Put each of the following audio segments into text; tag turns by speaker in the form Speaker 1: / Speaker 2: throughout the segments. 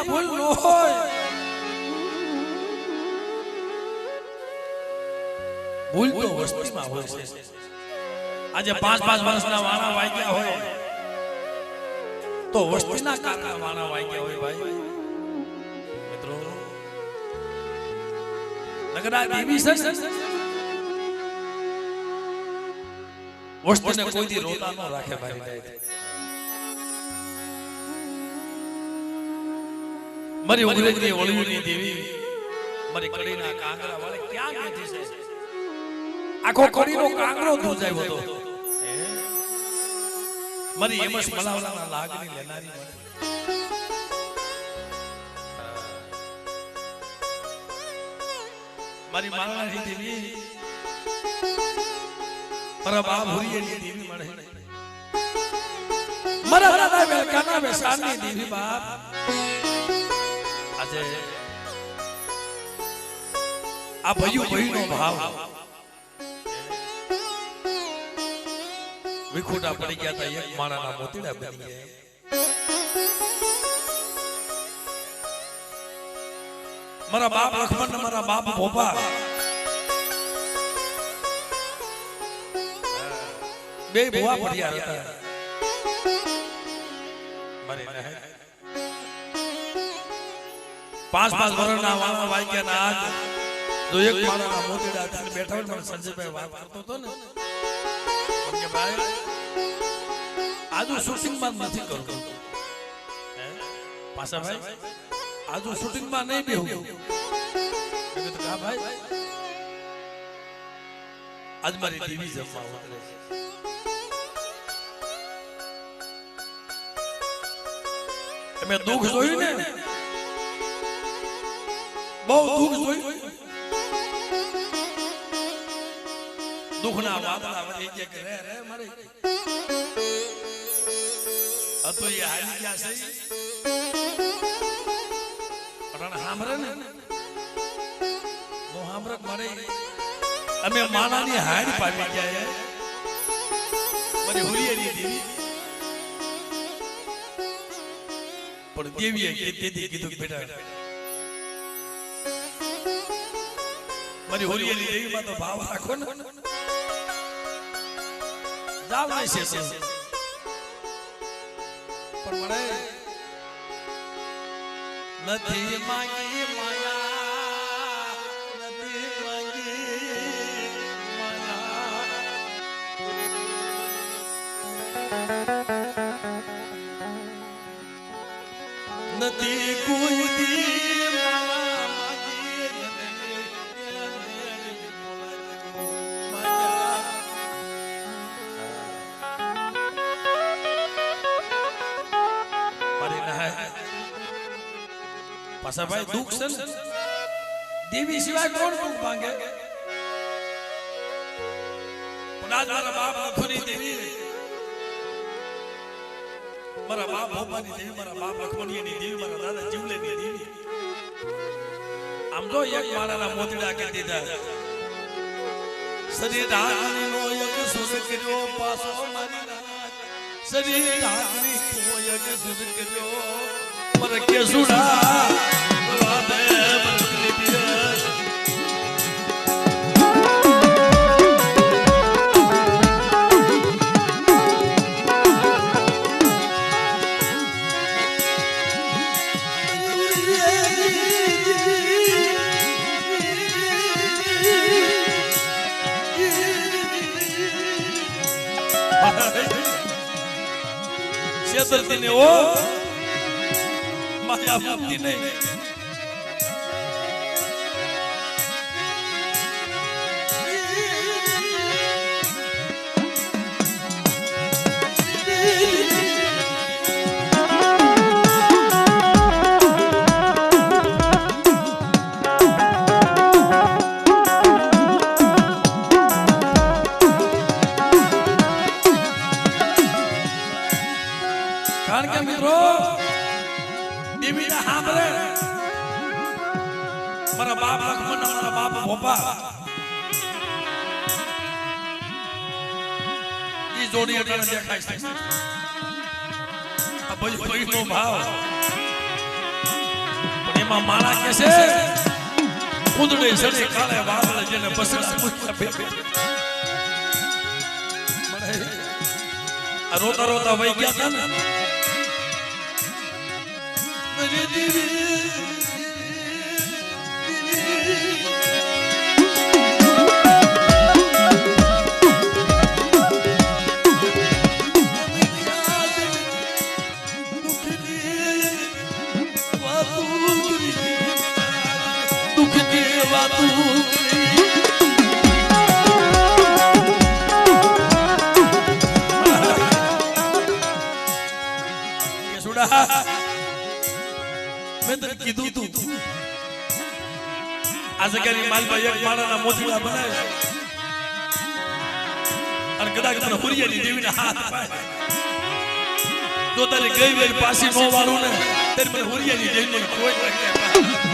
Speaker 1: દેવીમાં ભૂલ ન હોય. ભૂલ તો વસ્તીમાં હોય છે. આજે 5-5 વર્ષના વાણા વાગ્યા હોય તો વસ્તીના કારણે વાણા વાગ્યા હોય ભાઈ. મિત્રો નગરા દેવી છે વસ્તીને કોઈ દી રોતા ન રાખે ભાઈ. મારી ઉગ્રેજની વળીની દેવી મારી કડીના કાંગરા વાળી ક્યાં બેઠી છે? આખો કડીનો કાંગરો ધોજાયો હતો. મારી એમસ મલાવલાના લાગની લેનારી મારી માલનારી દેવી મારા બાપ હુરિયેની દેવી મળે. મારા દાદા વેલકાના વેસાણની દેવી બાપ આજે આ ભયું ભયનો ભાવ વિખોટા પડી ગયા હતા. એક માણાના મોતીડા બની ગયા. મારા બાપ લક્ષ્મણ મારા બાપ ભોપા બે ભુવા પડ્યા હતા. મારી 5-5 વર્ષના વાળા વાગ્યા ના આજ જો એક માણાના મોતીડા હતા બેઠા હોય મને સંજયભાઈ વાત કરતો હતો ને કે ભાઈ આજુ શૂટિંગ માં નથી કરવું. પાછા ભાઈ આજુ શૂટિંગ માં નહીં બેહું. હા ભાઈ આજ મારી દેવી જમવા ઉતરે છે. તમે દુઃખ જોયું ને બહુ દુઃખ જોયું. દુઃખના વાદળા વળી કે રે રે મારી હતો એ હાલી ગયા છે. પણ સાંભળે ને હું સાંભળે મારે અમે માણાની હાડ પાડી ગયા. મારી હુરિયેની દેવી પણ દેવીએ તેથી કીધું બેટા મારી હોલિયાની દેવીમાં તો ભાવ રાખો ને. જાવ નહીં છે પણ મળે નથી માંગી માયા નથી માંગી માયા નથી કોઈ દી પાછા ભાઈ દુઃખ છે ને દેવી સિવાય કોણ દુઃખ માંગે? પણ આજ મારા બાપ લખોની દેવી મારા બાપ ભોપાની દેવી મારા બાપ લખમણીની દેવી મારા દાદા જીવલેની દેવી આમ જો એક માળાના મોતીડા કે દીધા શરીર ઢાકણીનો એક સુર કર્યો પાછો મારી નાખ શરીર ઢાકણીનો એક સુર કર્યો પર કે સુડા વાદે બરકલી દિયા સેદરતીને ઓ માયા મુક્તિ નહીં કારણ કે મિત્રો દેવીના સાંભળે મારા બાપ લક્ષ્મણ મારા બાપ ભોપા ઈ જોડી એટલે દેખાય છે આ ભાઈ નો ભાવ એમાં માણા કે છે કુંદડે સડે કાળે વાદળ જેને બસડા મૂક્યા બે રોતા રોતા વહી ગયા હતા ને મેં તને કીધું તું આ જગ્યાની માલમાં એક માળાના મોતીડા બનાવે અને કદાચ તને હુરિયાની દેવીના હાથ પાય તો તારી ગઈ વેલ પાછી નો વાળું ને ત્યારે મને હુરિયાની દેવીને કોઈ લાગે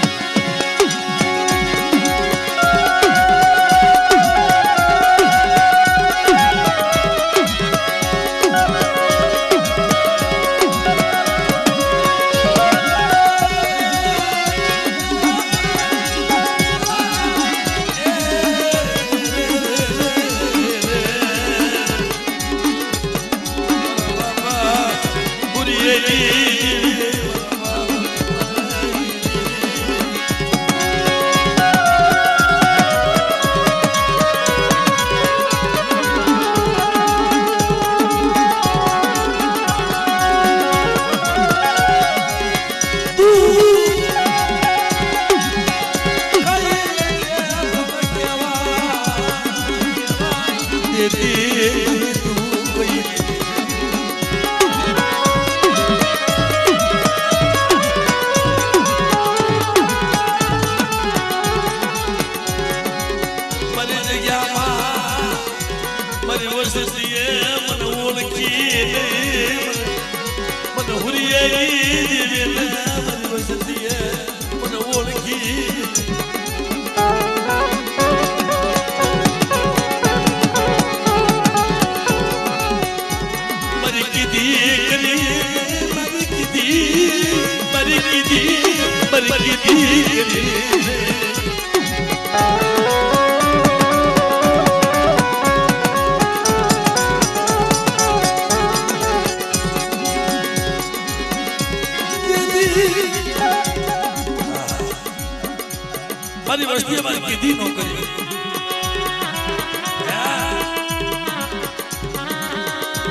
Speaker 1: મારી વસ્તી મારી કીધી નો કરી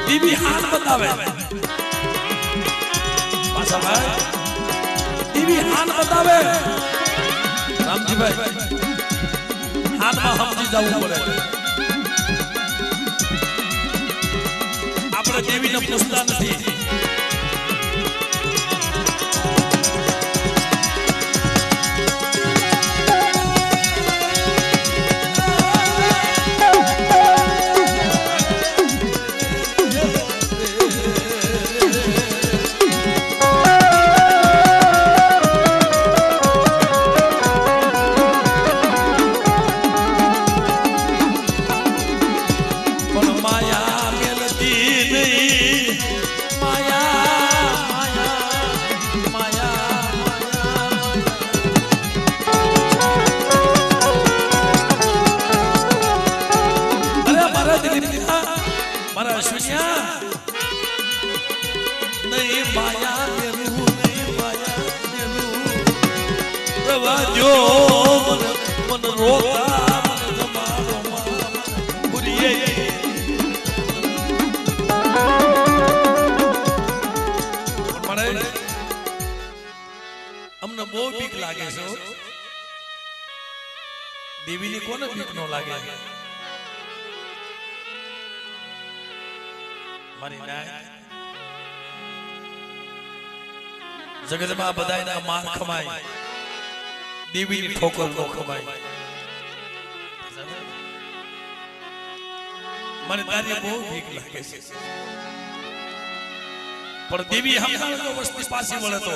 Speaker 1: દીવી હાથ બતાવે પાછા ભાઈ દીવી હાથ બતાવે રામજીભાઈ હાથમાં સમજી જવું પડે આપણે દેવીને પૂછતા નથી અમને બહુ બીક લાગે છે દેવીની કોને બીક નો લાગે મારી નાય જગતમાં બધાયના માર ખમાય દેવીની ઠોકર નો ખમાય મને તારી બહુ બીક લાગે છે પણ દેવી હમણાં વસ્તી પાછી વળે તો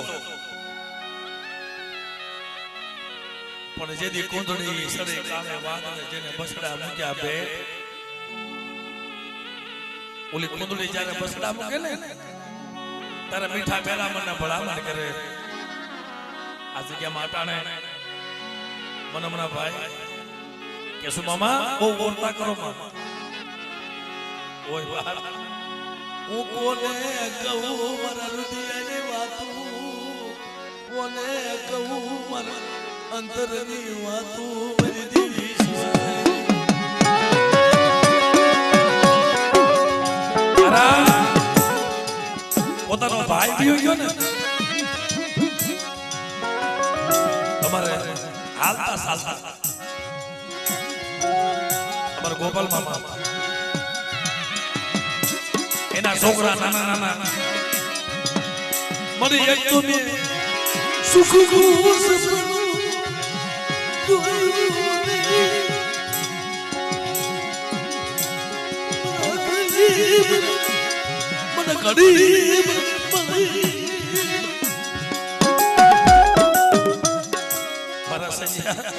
Speaker 1: પણ જેદી કુંદડી સડે કાળે વાદળે જેને બસડા મૂક્યા બે ઓલી કુંદડી જ્યારે બસડા મૂકે ને તારે મીઠા મેલા મને ભલામણ કરે આ જગ્યામાં અટાણે મને હમણાં ભાઈ કેશુ મામા બહુ ઓરતા કરો મામા ઓય બહાર હું કોને કહું મારા હૃદયની વાતું કોને કહું મારા અંતરની વાતું મારી દેવી પોતાનો ભાઈ થયો ગયો ને તમારે હાલતા ચાલતા તમારા ગોપાલ મામા એના છોકરા નાના નાના મને એક તો મેં સુખ મને ઘડી મારા સૈયા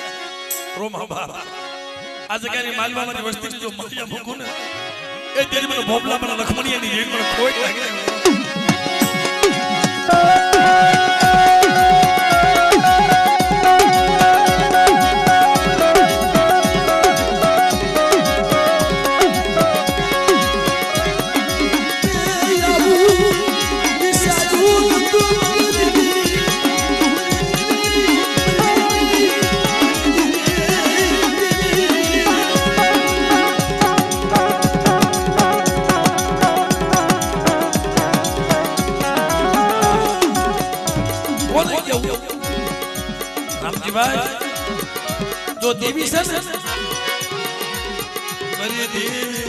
Speaker 1: રોમા બાબા આ જગ્યાની માલવાની વસ્તી જો મહિયા મૂકું ને એ તેરી મને ભોપલા મને લખમણીયાની એક મને ખોટ લાગે जो देवी से मरी देवी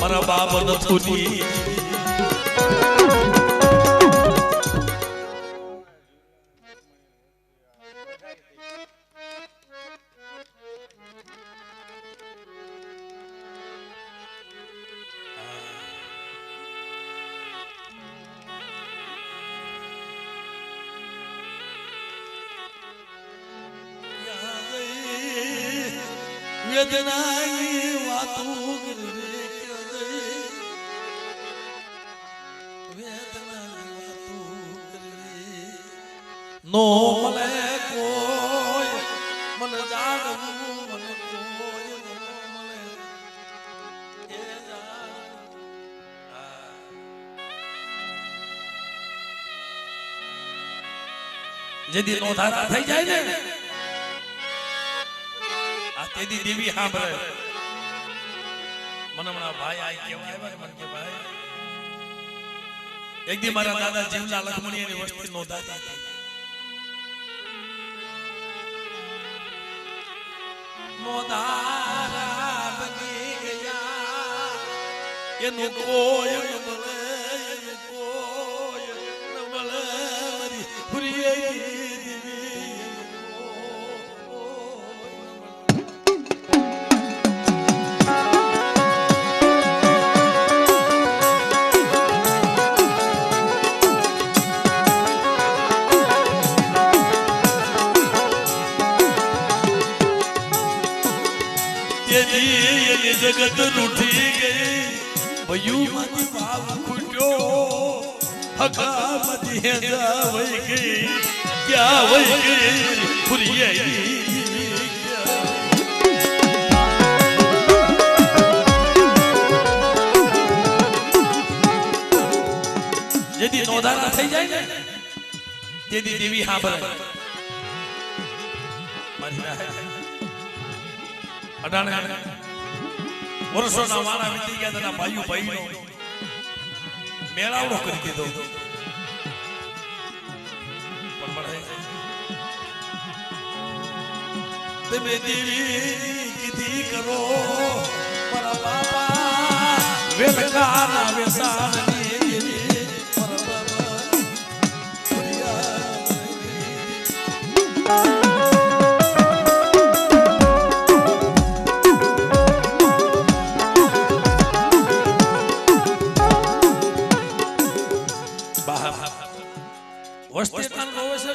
Speaker 1: मारा बाप न छूटी वेदनाई वातू नो मले कोई मन जागू मन कोई नो मले ए जदी नो धारा થઈ જાય ને આ તેદી દેવી સાંભળે મને હમણાં ભાઈ આ કેવા આવ્યા મને કે ભાઈ એક દી મારા દાદા જીવલા લખમણીની વસ્તી નો દાતા મોદારા બની ગયા એનું કોઈ ન મળે એનું કોઈ ન મળે મારી ફુરિયે जगत रूठी गई भयू मती भाव खुट्यो हका मती हेजा वही गई क्या वही गई फुरिये यदि नोधारा થઈ જાય ને તેદી દેવી સાંભળે મારી અડાણે વર્ષોના વાણા વીતી ગયા તેના ભાઈઓ ભાઈનો મેળાવડો કરી દીધો પણ મળે તમે દેવી કીધી કરો મારા બાપા વેલકાના વેસાની દેવી મારા બાપા વસ્તી સ્થાન રોવે છે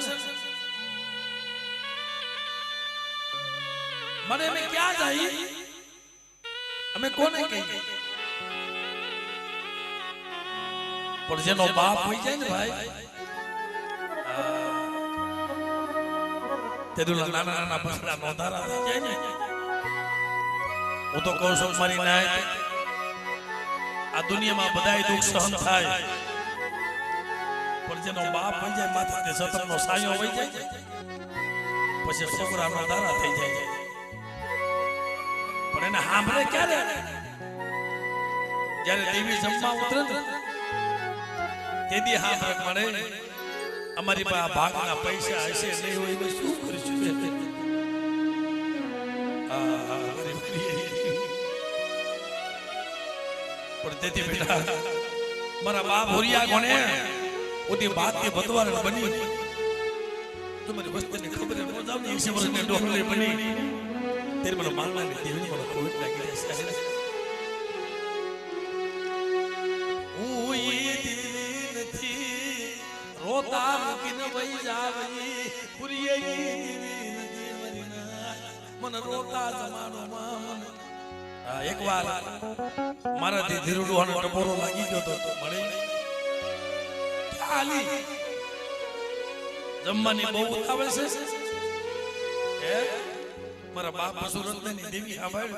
Speaker 1: મને અમે ક્યાં જાય અમે કોને કહીએ પણ જેનો બાપ હોય જાય ને ભાઈ તેદુલા નાના નાના બસડા નોંધારા થઈ જાય ને હું તો કહું છું મારી નાય આ દુનિયામાં બધાય દુઃખ સહન થાય પણ જેનો બાપ હોય જાય માથે સતરનો સાયો હોય જાય પછી છોકરા નોંધારા થઈ જાય પણ એને સાંભળે ક્યારે જ્યારે દેવી જમવા ઉતરે ને તેથી સાંભળે મળે અમારી પાસે ભાગના પૈસા હશે નહીં હોય તો શું કરીશું પણ તેથી બેટા મારા બાપ હોરિયા કોને ઓતી બાતની ભદવાર બની તમારી વસ્તુની ખબર ન જાવની 80 વર્ષની ડોહલી બની તેરે મને માનવાની દેવી મને ખોટ લાગી છે હું ઈ દીવી નથી રોતા મૂકીને વઈ જાવી પુરીએ દીવી નથી મરીના મને રોતા જમાનોમાં એકવાર મારાથી ધીરુડવાનો ટપોરો લાગી ગયો તો મળે આલી જમવાની બહુ આવે છે હે મારા બાપ સુરતની દેવી સાંભળ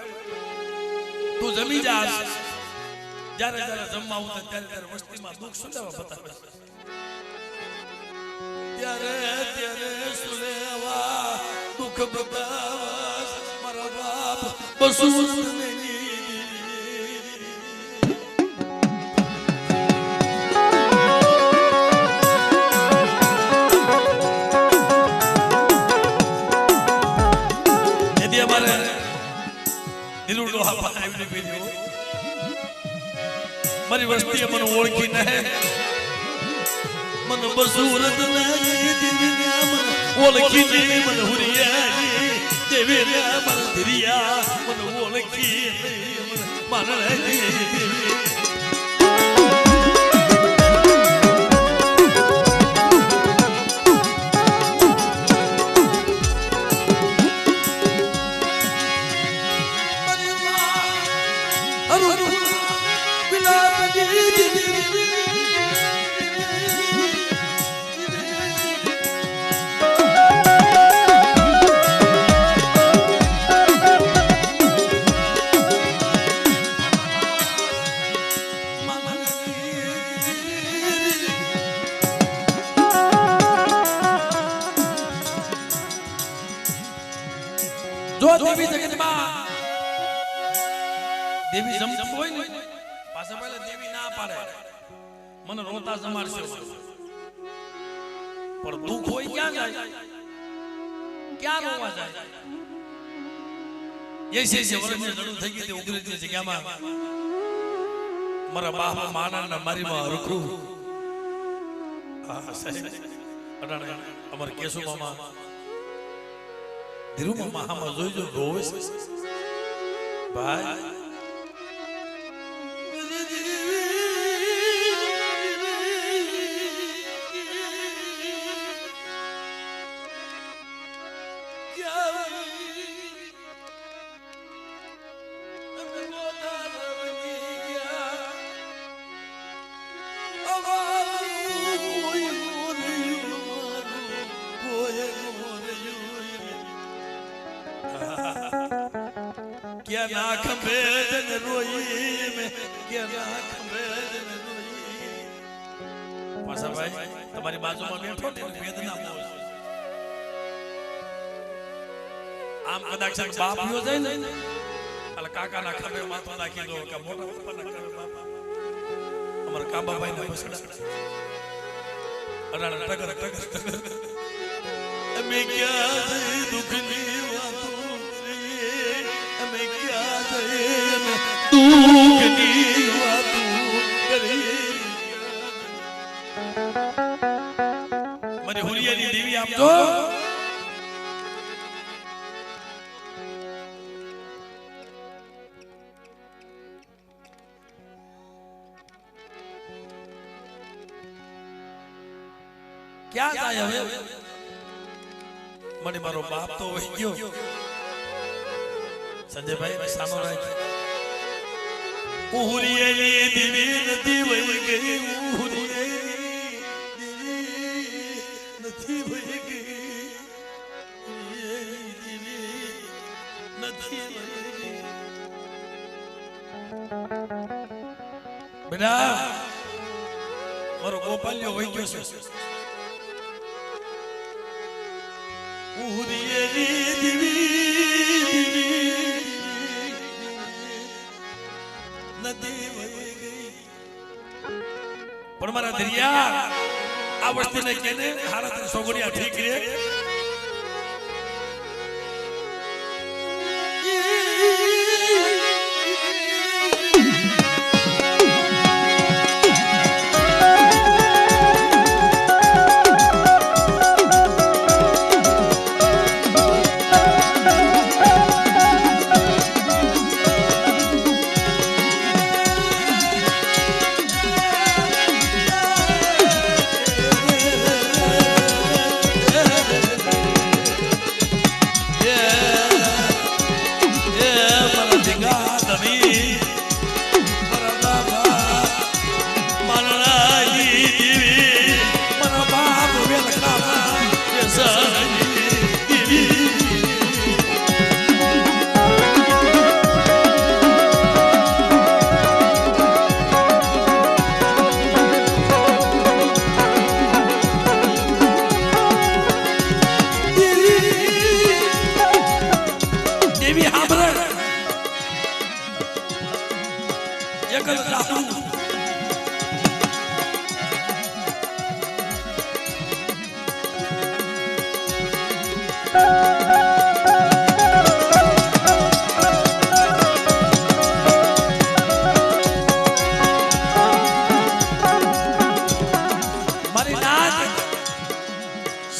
Speaker 1: તું જમી જા જ્યારે જ્યારે જમવા ઉતરે ત્યારે ત્યારે વસ્તીમાં દુઃખ સુલેવા બતાવે ત્યારે ત્યારે સુલેવા દુઃખ બતાવે મારા બાપ બસુરતની મારી વસ્તી મને ઓળખી ન મને બસુરત ઓળખી મને હુરિયા દેવી મને ધીરિયા મને ઓળખી મારા દેવી જગતમાં દેવી જમતું હોય ને પાછા પહેલા દેવી ના પાડે મને રોતા જમાડશે પણ દુઃખ હોય ક્યાં જાય ક્યાં રોવા જાય એ છે વર્ષની લડું થઈ ગઈ તે ઉગરેજની જગ્યામાં મારા બાપ માના મારીમાં રૂખું અડાણે અમાર કેશુ મામા ધીરુમાં મહામાં જોઈજો રોવે છે ભાઈ क्या ना खंबे जन रोई में क्या ना खंबे जन रोई पासा भाई तुम्हारी बाजूમાં બેઠો ને વેદના બોલ આમ કદાચ બાપ યો જાય ને અલ કાકાના ખંબે માથું નાખી દો કે મોટા પપ્પાના ખંબે બાપ અમાર કાબાભાઈ ના બસડા અડાણા ટગર ટગર અમે ક્યાં દુખની વાતો દુઃખની વાતો કરી મારી હોલિયાની દેવી આપજો क्या जाए હવે મને મારો બાપ તો વહી ગયો સંજયભાઈ સાનો રાખ ઉહરીએલી દીવી નથી વહી ગઈ ઉહરીએલી દીવી નથી વહી ગઈ ઉહરીએલી દીવી નથી વહી ગઈ બેટા મારો ગોપાલ્યો વહી ગયો છે ઉહરીએલી દીવી નદી વહી ગઈ પણ મારા દરિયા આ વસ્તીને કેને હાલત સોગડિયા ઠીક રે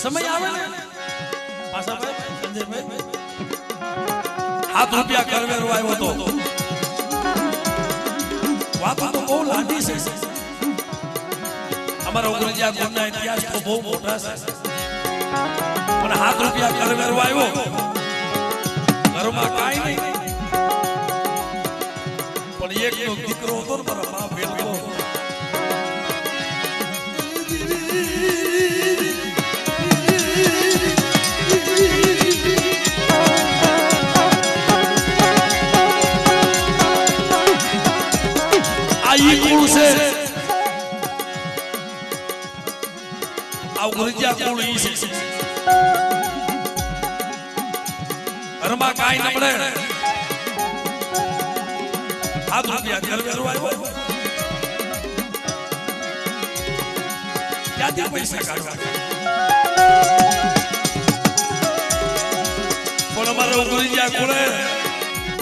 Speaker 1: समय आवे ने पासा भाई संजय भाई हाथ रुपया करवेरो આવ્યો તો વાતો તો બહુ લાંબી છે અમારો ગુરુજી ગુણના ઇતિહાસ તો બહુ મોટા છે પણ હાથ રૂપિયા કરવેરો આવ્યો ઘરમાં કાઈ નહીં પણ એક નો દીકરો હતો ને મારા બાપ વેલકો आई कुल से गुरुजी कुल ई से घरमा काई न પડે हाथ रुपया करवेरो આવ્યો ક્યાંથી પૈસા કાઢવા પણ અમારો ગુરુજી કુળે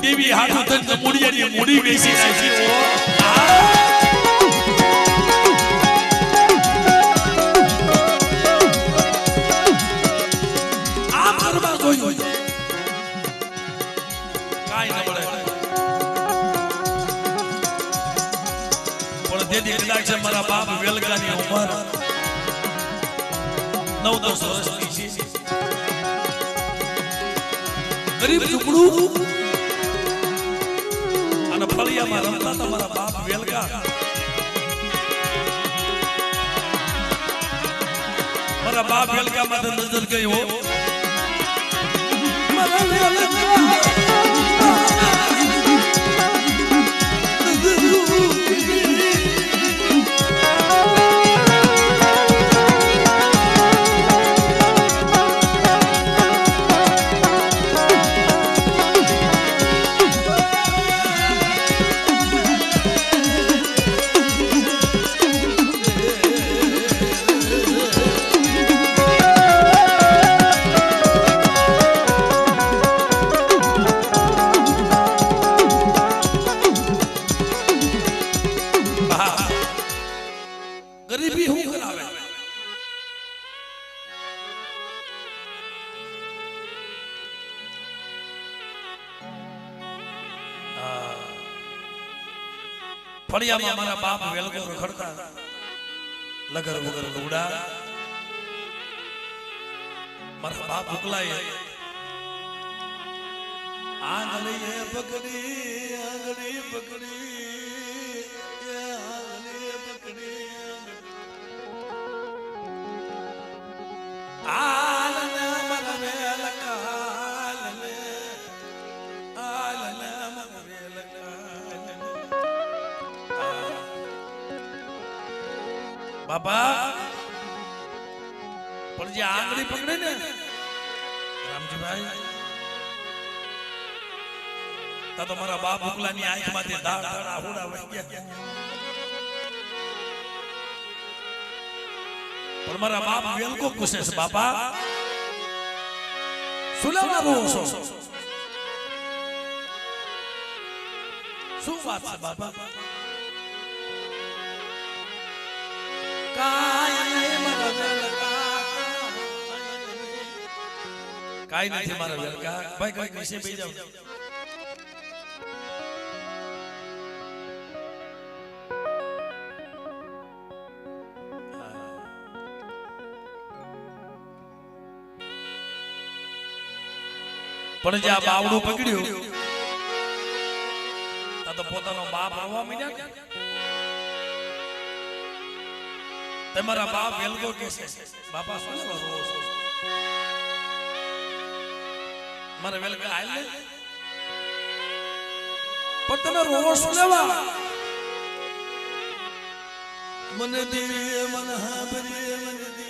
Speaker 1: દેવી હાથું તને મૂડીની મૂડી બેસી નાખી મારા બાપ વેલગાની ઉંમર 9-10 વર્ષની છે ગરીબ ઝૂંપડું અને ફળિયામાં રમતા હતા મારા બાપ વેલગા મારા બાપ વેલગા માં નજર ગઈ હો મારા વેલગા गरीबी हूं करावे ફળિયામાં મારા બાપ વેલગો રખડતા લગર વગર લુગડા મારા બાપ ઉકલાય આંગળીએ પકડી આંગળી પકડી આંગળીએ પકડી આલને મારા વેલકા આલને આલને મારા વેલકા બાબા પણ જે આંગળી પકડે ને રામજીભાઈ તા તો મારા બાપ ઉકલાની આંખમાંથી ધાર ધાર આહુડા વહી ગયા પણ મારા બાપ વેલકો પૂછે છે બાપા સુલાવા રો છો શું વાત છે બાપા કાય મારા વેલકા કાઈ નથી મારા વેલકા ભાઈ કોઈ વિશે બેસી જાવ પણ જે આ બાવડું પકડ્યું તો પોતાનો બાપ આવવા માંડ્યા તમારા બાપ વેલકો કે છે બાપા શું કરો છો મારા વેલકા આઈ લે પણ તમે રોવો શું લેવા મને દે મન હાબરે મને દે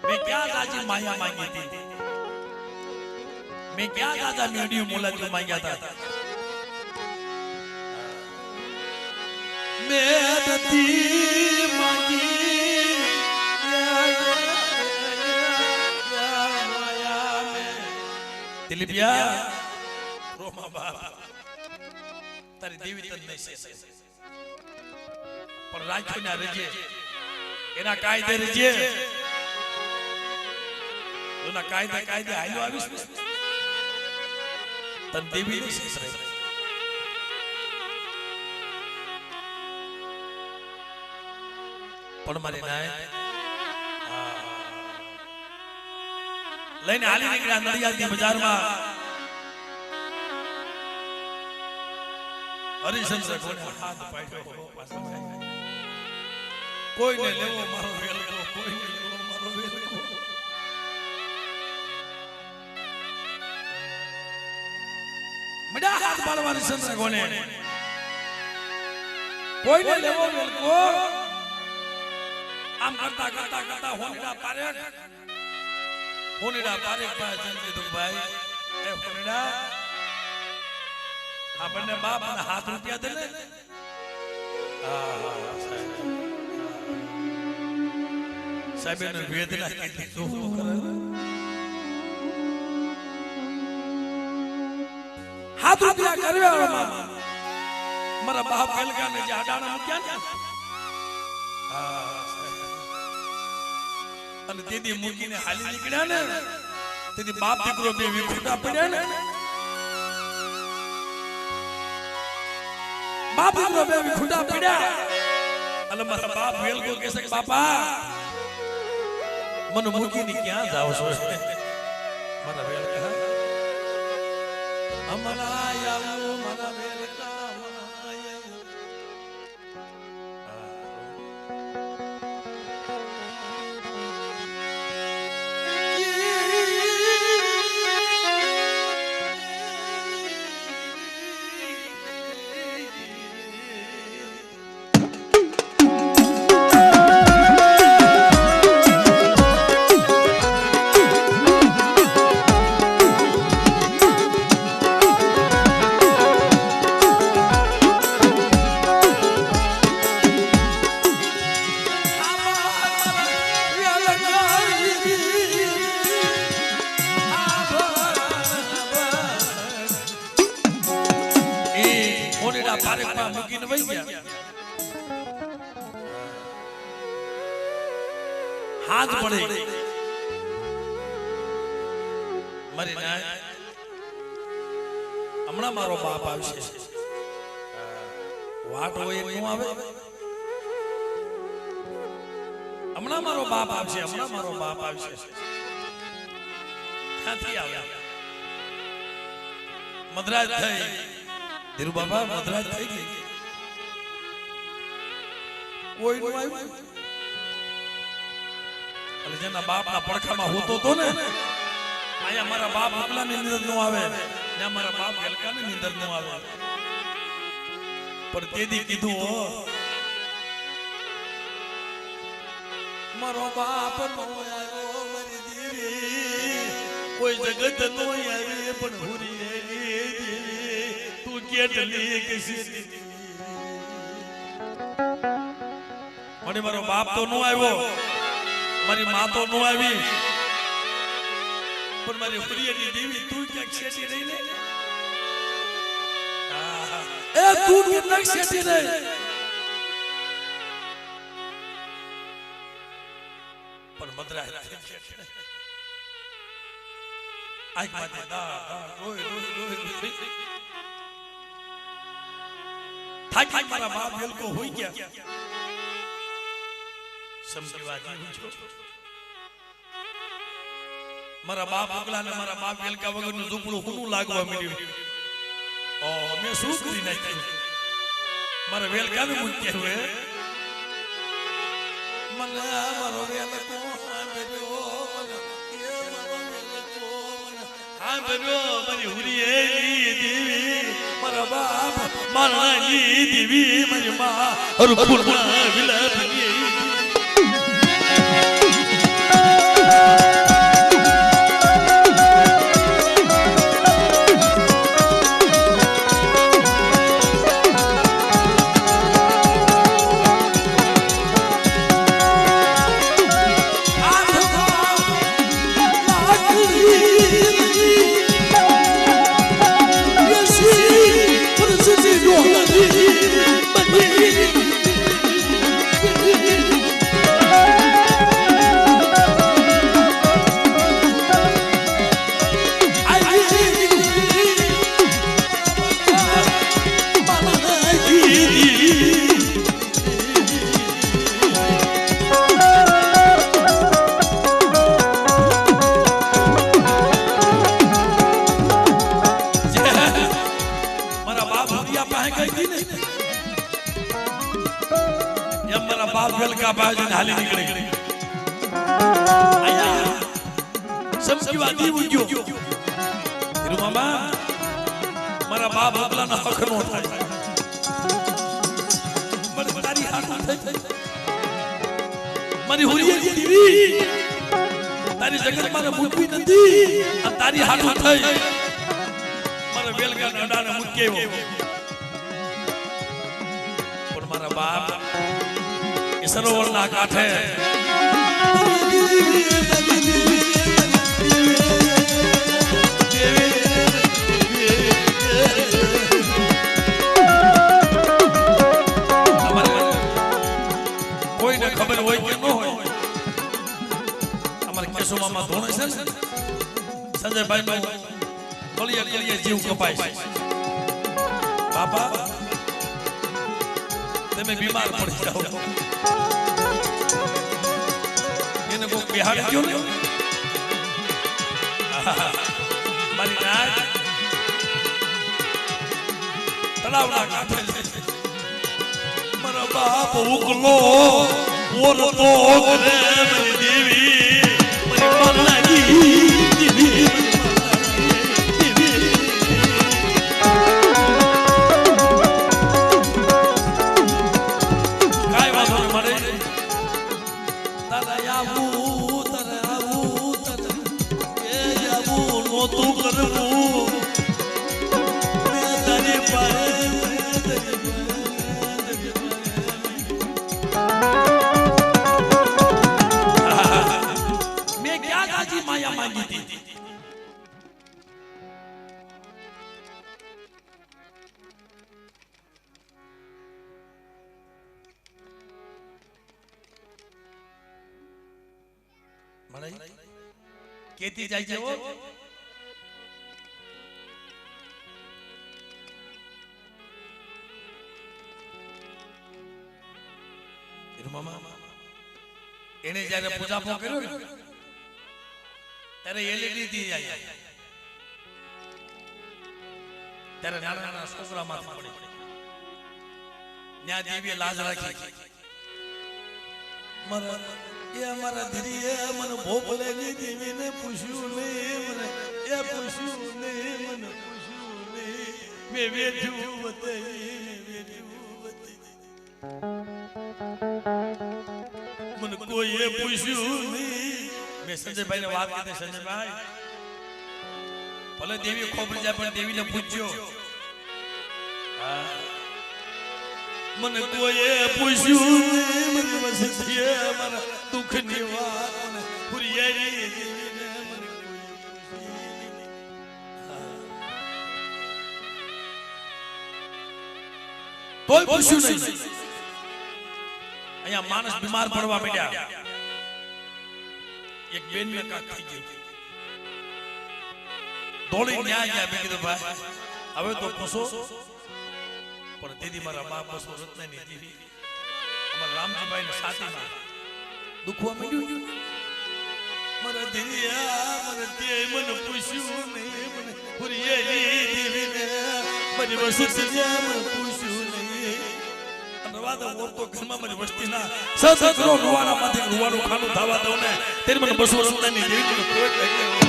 Speaker 1: मैं क्या दादी माया मांगी थी मैं क्या दादा मीडियम मोला जो मांगा था मैं दती मांगी माया में दिलबिया रोमा बाप तारी देवी તન નહીં છે પણ રાજ્યના રજે એના કાયદે રજે ના કાયદે કાયદે હાલ્યો આવીશ તન દેવી ની શેષ પણ મારે નાય લઈને હાલી નીકળ્યા નડિયાદની બજારમાં હરિશંકર કોને હાથ પાડ્યો પાછો કોઈને લેવો મારો વેલકો કોઈને લેવો મારો વેલકો મડા હાથ પાડવાની સંતરા કોને કોઈને લેવો વેલકો આમ કરતા કરતા કરતા હોનીડા પારે પાસે કીધું ભાઈ એ હોનીડા આપણને બાપ અને હાથ રૂપિયા દે ને સાહેબ એને વેદના કીધી તો કરે હાથ રૂપિયા કર્યા મારા બાપ વેલકાને જે આડાણા મૂક્યા ને અને તેદી મૂકીને હાલી નીકળ્યા ને તેદી બાપ દીકરો બે વિખૂટા પડ્યા ને બાપ દીકરો બે વિખૂટા પડ્યા અને મારા બાપ વેલકો કહે છે કે બાપા મને મૂકીને ક્યાં જાવ છો મારા વેલકા અમારા યાલો મારા વેલકા હાથ પડે મારી ના હમણાં મારો બાપ આવશે વાટ હોય નું આવે હમણાં મારો બાપ આવશે ક્યાંથી આવ્યા મદ્રાસ થઈ ધીરુ બાબા મદ્રાસ થઈ ગઈ કોઈ નું આવ્યું એટલે જેના બાપના પડખામાં હોતો તો ને અહીંયા મારા બાપ એકલાની નીંદર નો આવે ત્યાં મારા બાપ વેલકાની નીંદર નો આવે પણ તેદી કીધું હો મારો બાપ નો આવ્યો મારી દેવી કોઈ જગત નો આવી પણ હુરી દેવી તું કેટલી કશી મને મારો બાપ તો નો આવ્યો મારી માં તો નો આવી પણ મારી હુરીની દેવી તું ક્યાંક શેઠી રહી ને એ તું ક્યાંક શેઠી રહી પણ મદ્રાસ આંખ માંથી થાકી મારા બાપ વેલકો હોઈ ગયા સમજી વાત મારા બાપ અગલા ને મારા બાપ વેલકા વગર નું ઝૂંપડું હુનું લાગવા મળ્યું ઓ મેં શું કરી નાખ્યું મારા વેલકા ને મૂક્યા હવે મને મારો વેલકો મારી હુરી દેવી મારા બાપ મારાની દેવી મારી માં અરુપુરના વિલાપની हाली निकले समझी बात ही हुई क्यों धीरू मामा मारा बाप अगला ना हक नो था मर तारी हाथ उठाई मारी हुरी देवी तारी जगत मारे मुक्ति नदी और तारी हाथ उठाई मारे वेल का नडा ने मुक्के वो और मारा बाप सरोवर ना काठे कोई ने खबर होय के न होय हमारे केशव मामा धोणे છે ને સંજય ભાઈ નો કલિયા કલિયા જીવ કપાય બાપા તમે બીમાર પડી જાઓ એને કો બિહાર ગયો ને મારી નાક તળાવના કાંઠે મારા બાપ ઉકલો ઓરતો કરે મારી દેવી મારી મરલાની દેવી केती जाय છે ઓ મામા એને જ્યારે પૂજાપો કર્યો ને ત્યારે એલઈડી થી જાય ત્યારે નાના નાના છોકરા માથે પડી ત્યાં દેવીએ લાજ રાખી મારા ધીરીએ મને ભોપલે ની દેવીને પૂછ્યું ને મને એ પૂછ્યું ને મને પૂછ્યું ને મેં વેઠ્યું બતાવી મને કોઈએ પૂછ્યું નહીં મેં સંજયભાઈ ને વાત કરી સંજયભાઈ ભલે દેવી ખોબરી જાય પણ દેવીને પૂછ્યો મને કોઈએ પૂછ્યું નહીં મને વસતીએ મારા દુઃખની વાત મને પુરિયારી દેવીને મને કોઈ પૂછ્યું નહીં અહીંયા માણસ બીમાર પડવા માંડ્યા એક બેન ને કાક થઈ ગયું દોડી ન્યા ગયા મેં કીધું ભાઈ હવે તો પૂછો પણ દીદી મારા બાપ બસો રત્નની દીદી અમારા રામજીભાઈ ને સાતીમાં દુખવા માંડ્યું મારા દીદી મને તે મને પૂછ્યું નહીં મને પુરિયેલી દીવીને મારી વસતી મને પૂછ્યું નહીં રવાદો ઓરતો ઘરમાં મારી વસ્તીના સસકરો રૂવાડામાંથી રૂવાડું ખાનું ધાવા દઉં ને તેરી મને બસો રત્નની દેવી કોઈ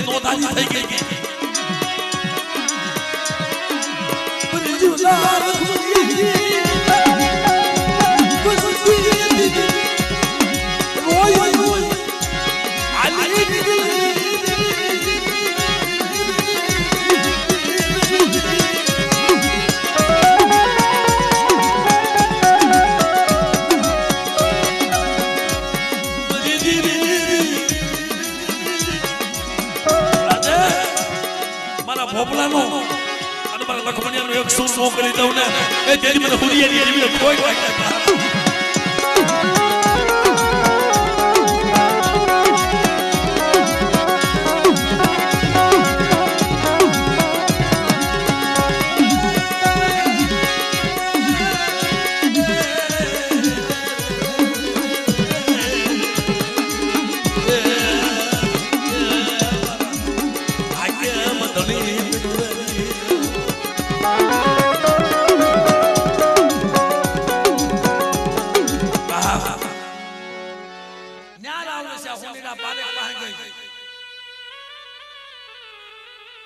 Speaker 1: નોંધાની થઈ ગઈ ભોપલાનો અને મારા લખમણિયાનો એક સૂર નો કરી દઉં ને એ તેરી મને હુરિયાની દેવીને કોઈ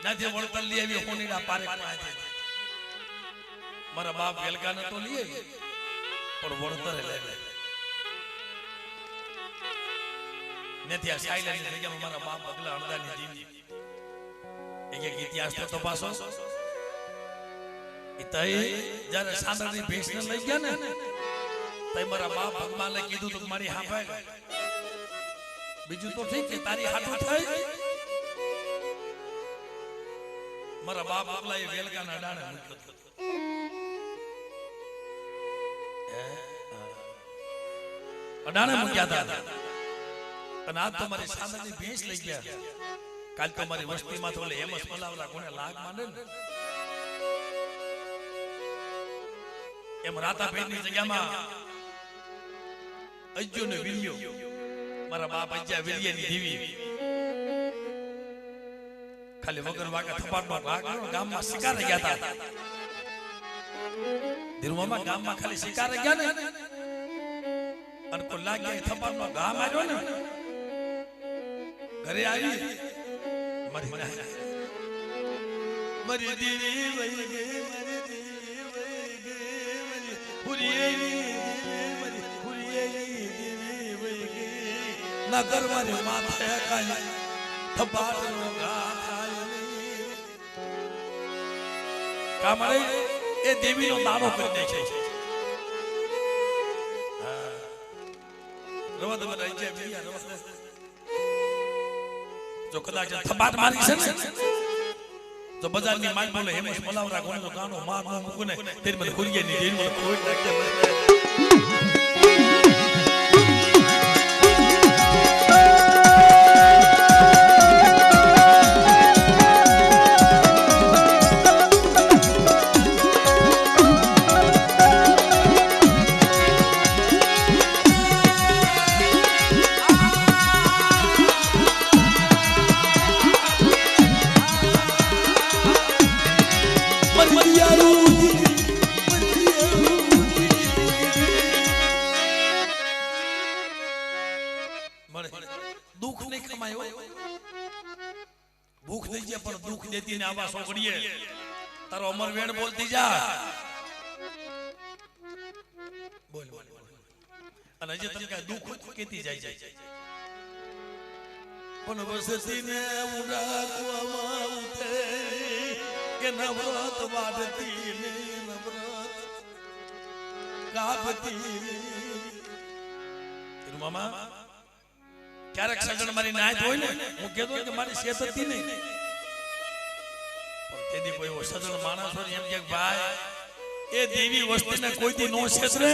Speaker 1: નથી વળતર લઈ આવી હોનીડા પારેખ પાસે મારા બાપ વેલકાને તો લઈ આવી પણ વળતર લે નથી આ સાયલાની જગ્યામાં મારા બાપ બગલા અડદાની જીવી એક ઇતિહાસ તો તપાસો એ તઈ જ્યારે સાંદરની ભેંસને લઈ ગયા ને તઈ મારા બાપ ભગવાનને કીધું તો મારી હાંભળ બીજું તો ઠીક છે તારી હાથું થઈ મારા બાપ આગલા એ વેલકાના અડાણે મૂક્યો અડાણે મૂક્યા હતા અને આજ તો મારી સાંદરની ભેંસ લઈ ગયા કાલ તો મારી વસ્તીમાં તો હેમસ મલાવલા કોને લાગ માંડે ને એમ રાતાભાઈની જગ્યામાં અજ્જો ને વિલિયો મારા બાપ અજ્જા વિલિયાની દેવી ખાલી વગર વાગા થપાટમાં ભાગ ગામમાં શિકારે ગયા હતા ધીરુમામાં ગામમાં ખાલી શિકારે ગયા ને અને કોઈ લાગ્યા થપાટમાં ઘા માર્યો ને ઘરે આવી મારી દેવી વહી ગઈ મારી દેવી વહી ગઈ મારી પુરિયેલી દેવી વહી ગઈ ના ઘર મારી માથે કાઈ થપાટનો ઘા કામળે એ દેવીનો દાડો કરી દે છે રવા દે રાજ્ય વિયા રવા જો કદાચ થપાટ મારી છે ને તો બજારની માલ બોલે હેમશ મલાવરા કોનો ગાનો માર ન મૂકને તેરી મને ખુલીએ ની તેરી મને ખોઈ નાખે દુઃખ નહીં કમાયો ભૂખ થઈ જાય પણ દુઃખ દેતી ને આવા સોગડીએ તારો અમર વેણ બોલતી જા બોલ બોલ અને જે તને કા દુઃખ કેતી જાય પણ વસતી ને ઉડાકવામાં ઉઠે કે નવરત વાડતી ને નવરત કાપતી તેરું મામા ક્યારેક સગણ મારી નાયત હોય ને હું કહેતો કે મારી શેત હતી નહીં પણ તેદી કોઈ એવો સજણ માણસ હોય એમ કે ભાઈ એ દેવી વસ્તીને કોઈથી નો છેતરે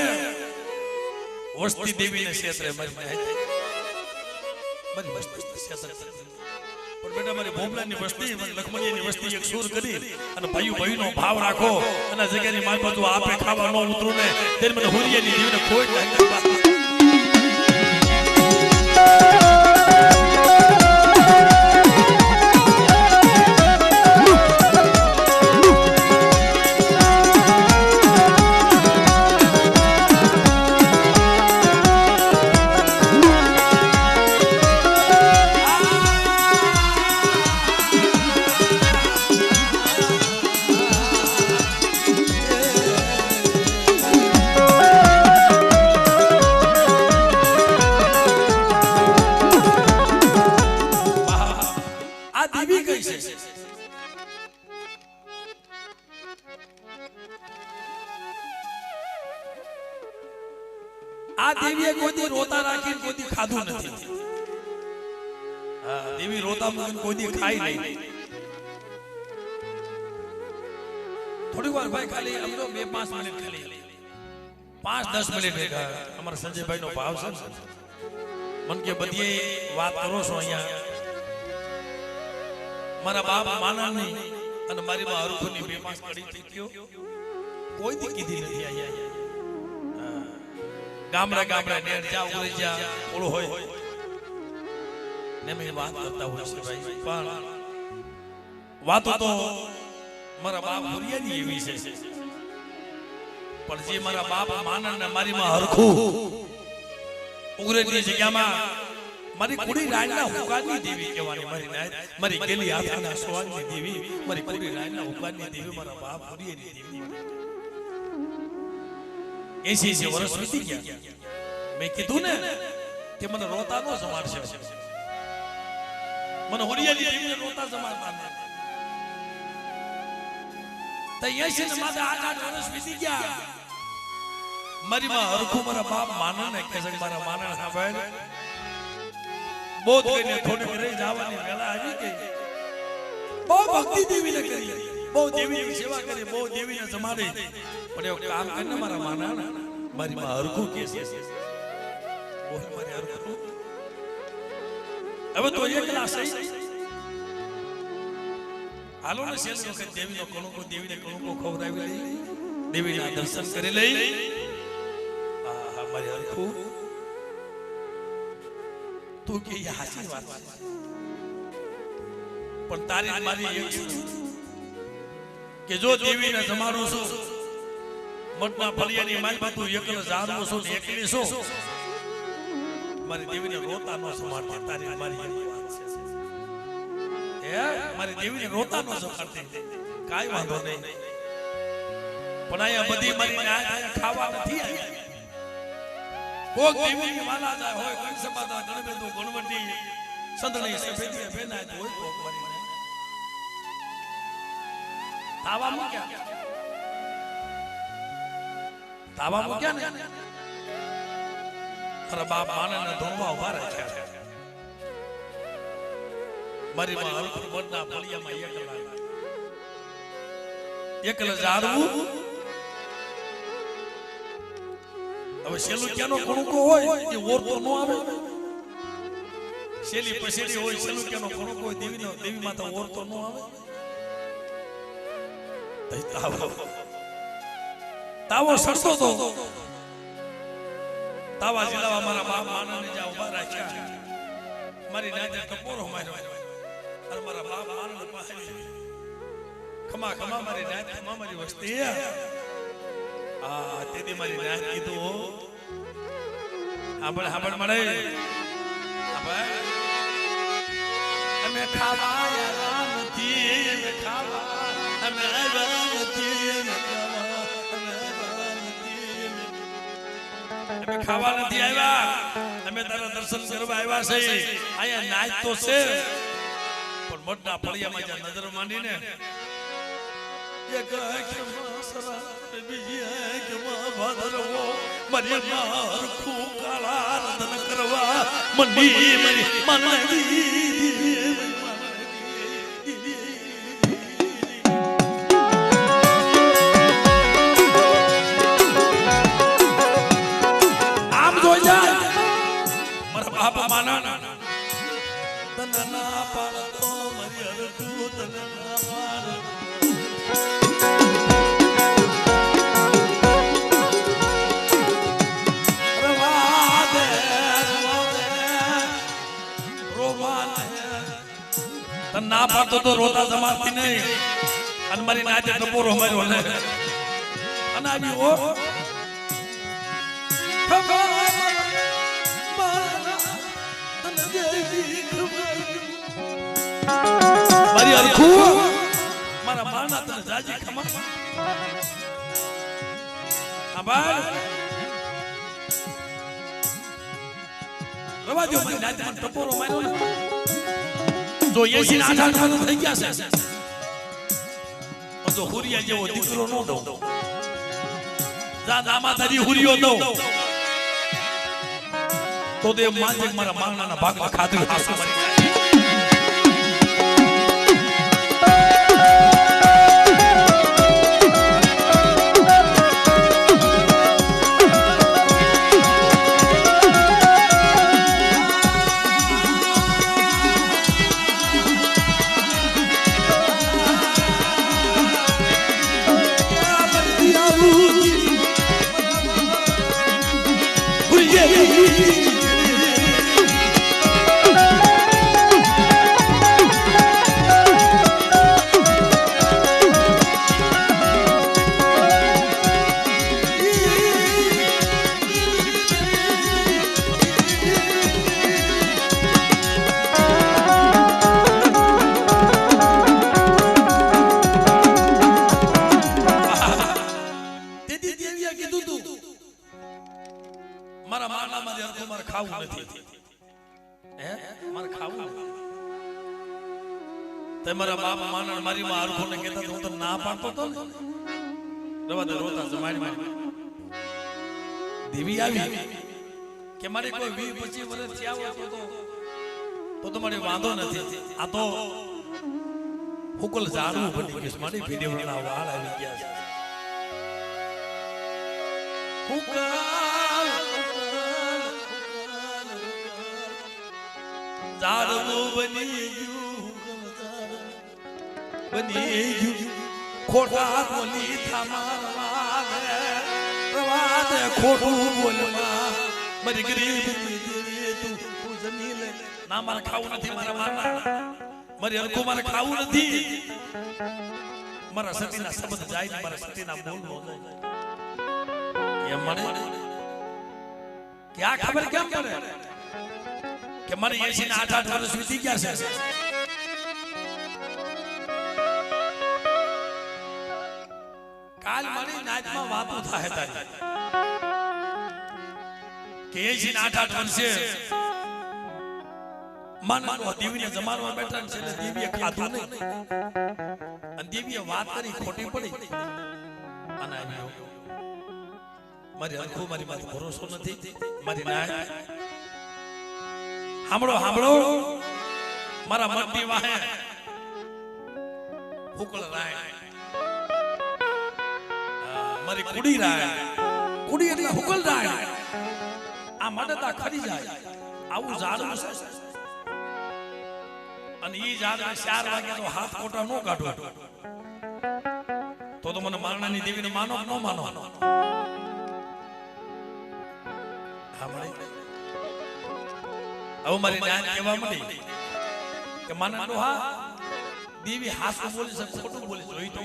Speaker 1: વસ્તી દેવીને છેતરે મારી નાયત મારી વસ્તી છેતરે પણ બેટા મારી ભોમલાની વસ્તી લખમણીની વસ્તી એક સુર કરી અને ભાઈઓ ભાઈનો ભાવ રાખો અને જગ્યાની માલ બધું આપે ખાવા ન ઉતરું ને તેની મને હુરિયાની દેવીને ખોટ લાગી આ દેવીએ કોઈ રોતા રાખીને કોઈ ખાધું નથી હા દેવી રોતા મૂકીને કોઈ ખાઈ નહીં થોડી વાર ભાઈ ખાલી સમજો 2-5 મિનિટ ખાલી 5-10 મિનિટ ભેગા અમારા સંજયભાઈ નો ભાવ છે મન કે બધી વાત કરો છો અહીંયા મારા બાપ માના નહીં અને મારી માં હરખની 2-5 કડી થઈ ગયો કોઈ દી કીધી નથી અહીંયા ગામડા ગામડા નેર જા ઉરી જા ઓળો હોય ને મે વાત કરતા હોય છે ભાઈ પણ વાતો તો મારા બાપ હુરિયાની એવી છે પણ જે મારા બાપ માનન ને મારી માં હરખું ઉગરેની જગ્યામાં મારી કુડી રાયના હુકાની દેવી કહેવાની મારી નાય મારી ગેલી હાથના સોવાની દેવી મારી કુડી રાયના હુકાની દેવી મારા બાપ હુરિયાની દેવી 80 વર્ષ વીતી ગયા મેં કીધું ને કે મને રોતા નો જમાડશે મને હુરિયાની દેવીને રોતા જમાડતા તો 80 ને માથે 8 વર્ષ વીતી ગયા મારી માં હરખું મારા બાપ માને ને કે મારા માને સાંભળ બોધ કરીને થોડી રહી જવાની વેલા આવી ગઈ બહુ ભક્તિ દેવીને કરી બહુ દેવીની સેવા કરી બહુ દેવીને જમાડી પણ એક કામ કરીને મારા માના મારી માં હરખું કે છે બોલ મારી હરખું હવે તો એકલા છે હાલો ને સેલ વખત દેવીનો કણુકો દેવીને કણુકો ખવડાવી લઈ દેવીના દર્શન કરી લઈ આ મારી હરખું તું કે એ હાસી વાત પણ તારી મારી એક કે જો દેવીને જમાડું છું મઠના ફળિયાની માલમાં તું એકલ જાણું છું ને એકલી છું મારી દેવીને રોતા નો સમાડતી તારી મારી એક વાત છે હે મારી દેવીને રોતા નો સમાડતી કાઈ વાંધો નહીં પણ આયા બધી મારી આયા ખાવા નથી આવી કોક દેવીની વાલા જાય હોય કોઈ સમાદા ગણબેદુ ગણવટી સંદણી સફેદી બેનાય તો હોય કોક મારીને તાવા મૂક્યા ને અરે બાપ માને ધોણવા ઉભા રાખ્યા મારી માં હરખું મરના ફળિયામાં એકલા ઝાડવું હવે શેલું ક્યાંનો કણુકો હોય એ ઓરતો ન આવે શેલી પછેડી હોય શેલું ક્યાંનો કણુકો હોય દેવી માતા ઓરતો ન આવે તાવો સરસો તો તાવા જિલ્લા મારા બાપ માનને જા ઉભા રાખ્યા મારી નાજે ટપોરો માર્યો અને મારા બાપ માનને પાસે ખમા ખમા મારી નાજ ખમા મારી વસ્તી આ તેદી મારી નાજ કીધું હાબળ મળે અમે ખાવા આવ્યા નથી અમે ખાવા અમે આવ્યા નથી અમે ખાવા નથી આવ્યા અમે તારા દર્શન કરવા આવ્યા છે અહીંયા નાચ તો છે પણ મોટા ફળિયામાં જ્યાં નજર માંડીને એક આંખમાં સરા બીજી આંખમાં ભાદરવો મારી હરખું કાળા રતન કરવા મંડી મારી મનડી બાપા માના તનના પાડતો મારી હરખું તનના પાડ રવાદે રોવાને તનના પાડતો તો રોતા જમાતી નહીં અને મારી નાચે ટપોરો માર્યો ને અને આવી ઓ મારી હરખું મારા માના તને જાજી ખમા આભાર રવા દો મારી નાચમાં ટપોરો માર્યો ને જો 80 ના 88 થઈ ગયા છે તો હુરિયા જેવો દીકરો નો દઉં જા દામા તારી હુરિયો દઉં તો તે માજે મારા માનાના ભાગમાં ખાધું હાસુ મરી જાય મારા બાપ માનણ મારી માં હરખો ને કહેતા હું તો ના પાડતો તો ને રવા દે રોતા જમાડી દેવી આવી કે મારે કોઈ 20-25 વર્ષ થયા હોય તો તમારે વાંધો નથી આ તો હુકલ ઝાડવું બની ગયું મારી ભીડેવડા વાળ આવી ગયા છે હુકલ ઝાડવું બની ગયું ખોટા બોલી થામા રવાદે ખોટું બોલમાં મારી ગરીબ તું જમી લે ના મારે ખાવું નથી મારા માના મારી હરખું મારે ખાવું નથી મારા સતીના શબ્દ જાય ને મારા સતીના બોલ નો જાય એમ મને કે આ ખબર કેમ પડે કે મારી 80 ના 8 વર્ષ વીતી ગયા છે કાલ મારી નાચમાં વાતો થાય તારી કે 80 ના 8 વર્ષે માનવો દેવીને જમાડવા બેઠા છે એટલે દેવીએ ખાધું નહીં અને દેવીએ વાત કરી ખોટી પડી અને મારી હરખું મારી માથે ભરોસો નથી મારી નાચ સાંભળો મારા મનની વાહે હુકલ રાય મારી કુડી રાય કુડી એટલે હુકલ રાય આ મડતા ખરી જાય આવું ઝાડવું છે અને ઈ ઝાડને 4 વાગે તો હાથ કોટા નો કાઢો તો મને મારણાની દેવીને માનો કે નો માનો હવે મારી નાન કહેવા મળી કે માના ડોહા દેવી હાસુ બોલી છે ખોટું બોલી જોઈ તો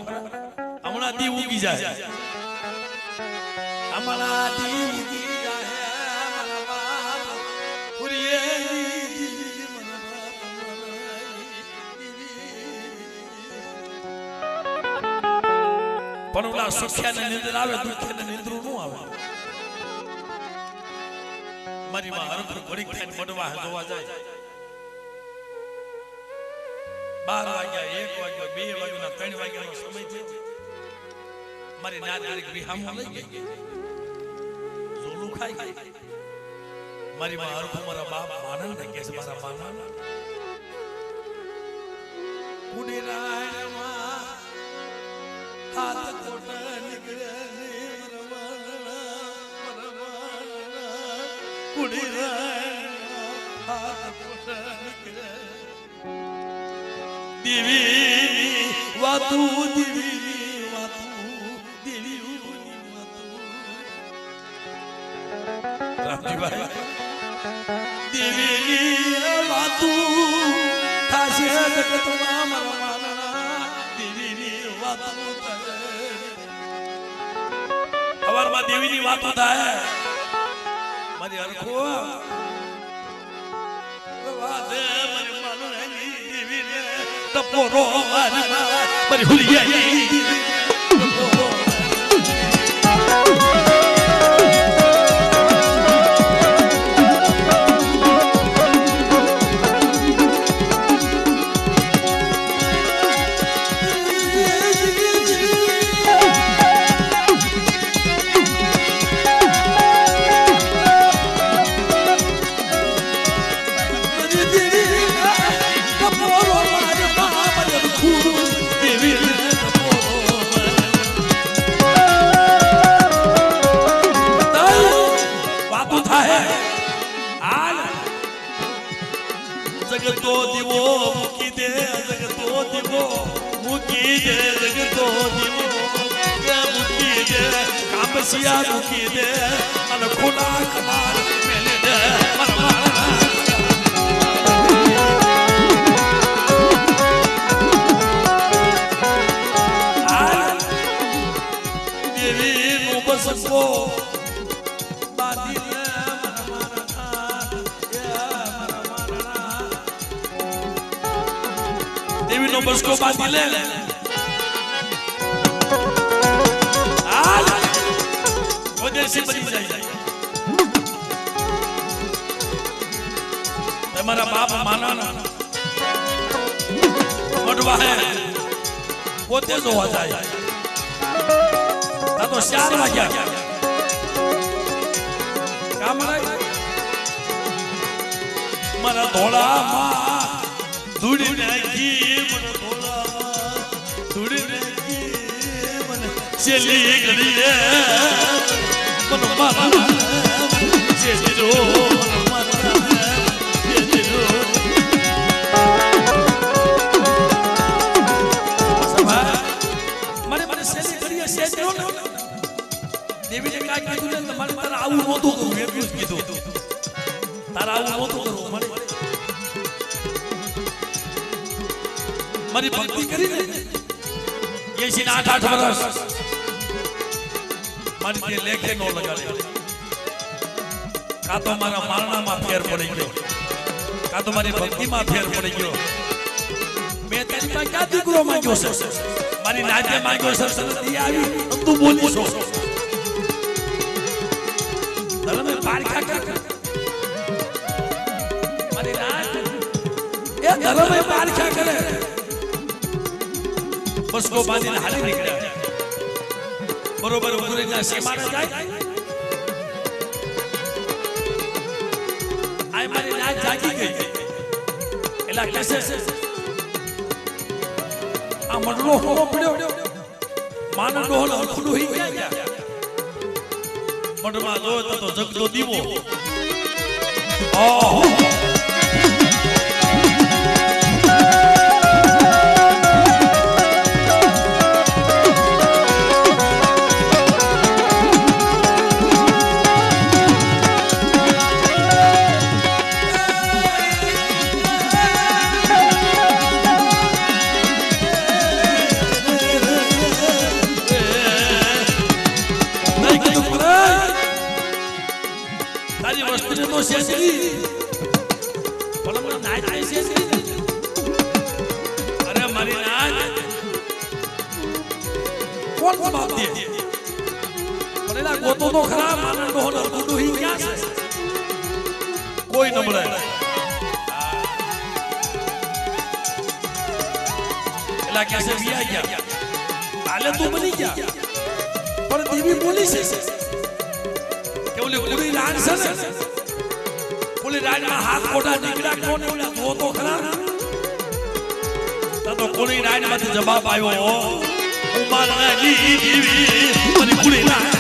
Speaker 1: હમણાં દી ઉગી જાય હમણાં દી ઉગી જાય મારા બાપ પુરીએ પણ ઓલા સુખ્યાને નિંદર આવે દુખ્યાને નિંદર નો આવે મારી માં હરખું ઘડીક થઈને પડવા જોવા જાય 12 વાગ્યા 1 વાગ્યા 2 વાગ્યા 3 વાગ્યાનો સમય થયો મારી નાત ઘડીક વિહામો લઈ ગઈ ઝોલું ખાઈ ગઈ મારી માં હરખું મારા બાપ આનંદ ને કે છે મારા માના કુડી રાયમાં હાથ કોટા નીકળે કુડી રાયમાં હાથ કોટા નીકળે દેવી વાતું દેવી વાતું દેવી વાતું રામજીભાઈ દેવી વાતું થાશે જગતમાં મારા માના દેવીની વાતું સવારમાં દેવીની વાતો થાય મારી હરખો વાદે મારી માનવાની દેવીને તપોરો મારી હુલિયાઈ જગતો દીવો મૂકી દે જગતો દીવો મૂકી દે જગતો દીવો મૂકી દે કાપસિયા મૂકી દે અને ખોલા કમાર મેલે દે દેવી નો બસકો બાંધી દે દેવી નો બસકો બાંધી લે ઓદેસી બની જાય તમારા બાપ માના મોટવા હે પોતે જોવા જાય આ તો 4 વાગ્યા કામ મારા ધોળામાં ધૂળી નાખી મને ધોળામાં ધૂળી નાખી મને છેલ્લી ઘડીએ મને મારા છેલ્લી રો મને મારા છેલ્લી રો મને છેલ્લી ઘડીએ છેલ્લી રો દેવીને કાંઈ કીધું ને તમારે તારા આવું નહોતું કરવું એટલું જ કીધું તારા આવું નહોતું કરવું મને મારી ભક્તિ કરી ને 8 વર્ષ મારી તે લેખે નો લગાડે કા તો મારા મારણામાં ફેર પડી ગયો કા તો મારી ભક્તિમાં ફેર પડી ગયો મેં તારી માં ક્યાં દીકરો માંગ્યો છે મારી નાજે માંગ્યો છે સરસ્વતી આવી તું બોલી છો તમે પારખા કર મારી નાજ એ ધર્મે પારખા કરે બસકો બાંધીને હાલી નીકળ્યા બરોબર ઉગરીના સીમાડે જાય આય મારી નાચ જાગી ગઈ એટલે એટલે કેસે આ મડલો હોવો પડ્યો માનો ડોલ ખુડું હી ગયા મડમાં જોયો તો જગતો દીવો ઓહો કોઈ ન મળે એલા કેસે વિયા ગયા આલે તું બની ગયા પણ દેવી બોલી છે કે ઓલી કુડી રાણ છે ને ઓલી રાણમાં હાથ કોડા નીકળ્યા કોને ઓલા ધો તો ખરા તો કુડી રાણમાંથી જવાબ આવ્યો ઉમારા દેવી મને કુડી રાણ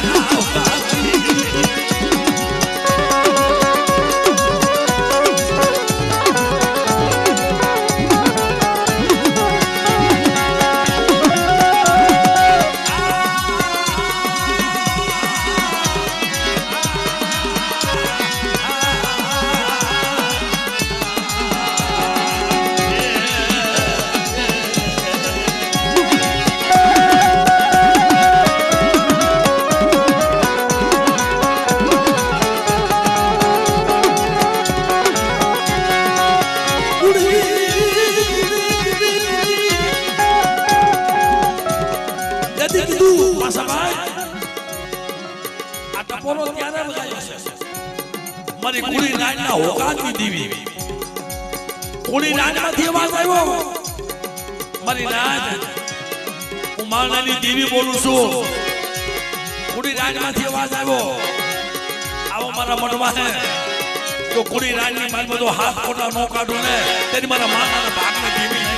Speaker 1: મારી કુડી રાણના હોકાની દેવી કુડી રાણમાંથી અવાજ આવ્યો મારી રાણ હું મારનાની દેવી બોલું છું કુડી રાણમાંથી અવાજ આવ્યો આવો મારા મનમાં હે તો કુડી રાણની મારી બધો હાથ કોટા નો કાઢું ને તેની મારા માના ભાગને દેવી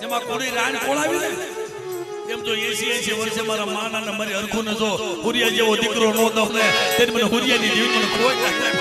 Speaker 1: જેમાં કુડી રાણ કોળાવી ને એમ જો 80 વર્ષે મારા માના મારી હરખું ને જો હુરિયા જેવો દીકરો નો દઉં ને તેને મને હુરિયાની જીવ મને કોઈ નાખે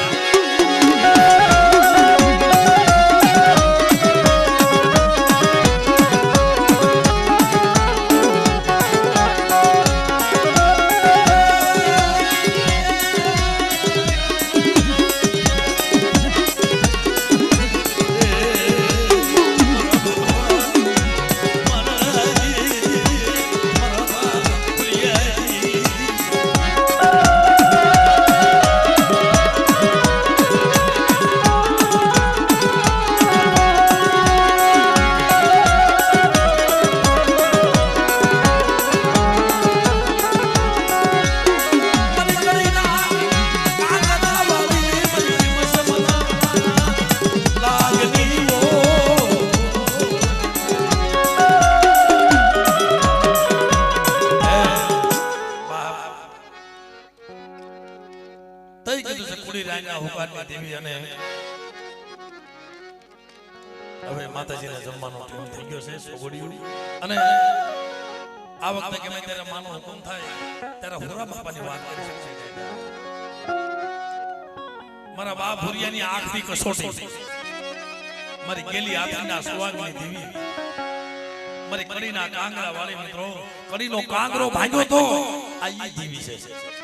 Speaker 1: હવે માતાજીને જમવાનો ટાઈમ થઈ ગયો છે સોગડિયું અને આ વખતે કે મેં ત્યારે માનો હુકમ થાય ત્યારે હોરા બાપાની વાત કરી છે મારા બાપ ભુરિયાની આખરી કસોટી મારી ગેલી આખરીના સુવાગની દેવી મારી કડીના કાંગરા વાળી મિત્રો કડીનો કાંગરો ભાગ્યો તો આ ઈ દેવી છે